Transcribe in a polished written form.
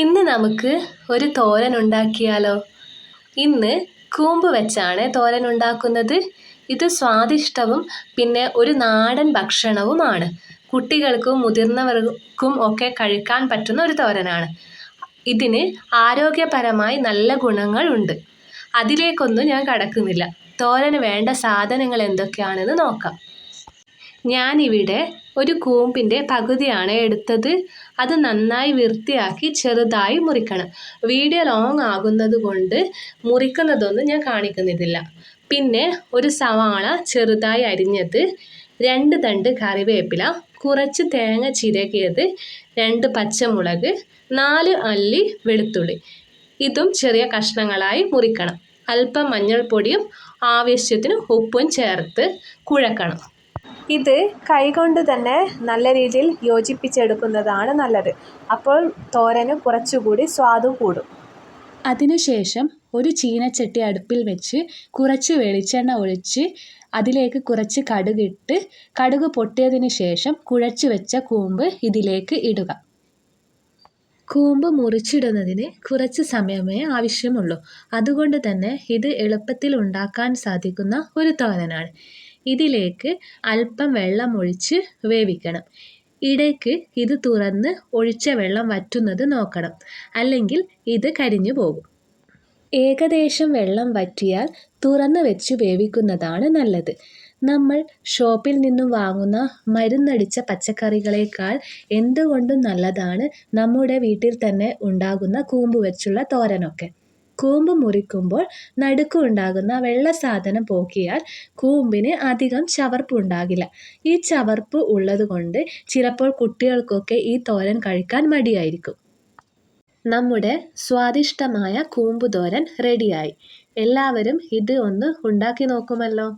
ഇന്ന് നമുക്ക് ഒരു തോരൻ ഉണ്ടാക്കിയാലോ? ഇന്ന് കൂമ്പ് വെച്ചാണ് തോരൻ ഉണ്ടാക്കുന്നത്. ഇത് സ്വാദിഷ്ടവും പിന്നെ ഒരു നാടൻ ഭക്ഷണവുമാണ്. കുട്ടികൾക്കും മുതിർന്നവർക്കും ഒക്കെ കഴിക്കാൻ പറ്റുന്ന ഒരു തോരനാണ്. ഇതിന് ആരോഗ്യപരമായി നല്ല ഗുണങ്ങൾ ഉണ്ട്. അതിലേക്കൊന്നും ഞാൻ കടക്കുന്നില്ല. തോരന് വേണ്ട സാധനങ്ങൾ എന്തൊക്കെയാണെന്ന് നോക്കാം. ഞാനിവിടെ ഒരു കൂമ്പിൻ്റെ പകുതിയാണ് എടുത്തത്. അത് നന്നായി വൃത്തിയാക്കി ചെറുതായി മുറിക്കണം. വീഡിയോ ലോങ് ആകുന്നത് കൊണ്ട് മുറിക്കുന്നതൊന്നും ഞാൻ കാണിക്കുന്നില്ല. പിന്നെ ഒരു സവാള ചെറുതായി അരിഞ്ഞത്, 2 തണ്ട് കറിവേപ്പില, കുറച്ച് തേങ്ങ ചിരകിയത്, 2 പച്ചമുളക്, 4 അല്ലി വെളുത്തുള്ളി. ഇതും ചെറിയ കഷ്ണങ്ങളായി മുറിക്കണം. അല്പം മഞ്ഞൾപ്പൊടിയും ആവശ്യത്തിന് ഉപ്പും ചേർത്ത് കുഴക്കണം. ഇത് കൈകൊണ്ട് തന്നെ നല്ല രീതിയിൽ യോജിപ്പിച്ചെടുക്കുന്നതാണ് നല്ലത്. അപ്പോൾ തോരന് കുറച്ചുകൂടി സ്വാദ് കൂടും. അതിനുശേഷം ഒരു ചീനച്ചട്ടി അടുപ്പിൽ വെച്ച് കുറച്ച് വെളിച്ചെണ്ണ ഒഴിച്ച് അതിലേക്ക് കുറച്ച് കടുകിട്ട്, കടുക് പൊട്ടിയതിന് ശേഷം കുഴച്ച് വെച്ച കൂമ്പ് ഇതിലേക്ക് ഇടുക. കൂമ്പ് മുറിച്ചിടുന്നതിന് കുറച്ച് സമയമേ ആവശ്യമുള്ളൂ. അതുകൊണ്ട് തന്നെ ഇത് എളുപ്പത്തിൽ ഉണ്ടാക്കാൻ സാധിക്കുന്ന ഒരു തോരനാണ്. ഇതിലേക്ക് അല്പം വെള്ളം ഒഴിച്ച് വേവിക്കണം. ഇടയ്ക്ക് ഇത് തുറന്ന് ഒഴിച്ച വെള്ളം വറ്റുന്നത് നോക്കണം, അല്ലെങ്കിൽ ഇത് കരിഞ്ഞു പോകും. ഏകദേശം വെള്ളം വറ്റിയാൽ തുറന്ന് വെച്ച് വേവിക്കുന്നതാണ് നല്ലത്. നമ്മൾ ഷോപ്പിൽ നിന്നും വാങ്ങുന്ന മരുന്നടിച്ച പച്ചക്കറികളേക്കാൾ എന്തുകൊണ്ടും നല്ലതാണ് നമ്മുടെ വീട്ടിൽ തന്നെ ഉണ്ടാകുന്ന കൂമ്പ് വെച്ചുള്ള തോരനൊക്കെ. കൂമ്പ് മുറിക്കുമ്പോൾ നടുക്ക് ഉണ്ടാകുന്ന വെള്ള സാധനം പോക്കിയാൽ കൂമ്പിന് അധികം ചവർപ്പ് ഉണ്ടാകില്ല. ഈ ചവർപ്പ് ഉള്ളതുകൊണ്ട് ചിലപ്പോൾ കുട്ടികൾക്കൊക്കെ ഈ തോരൻ കഴിക്കാൻ മടിയായിരിക്കും. നമ്മുടെ സ്വാദിഷ്ടമായ കൂമ്പ് തോരൻ റെഡിയായി. എല്ലാവരും ഇത് ഒന്ന് ഉണ്ടാക്കി നോക്കുമല്ലോ.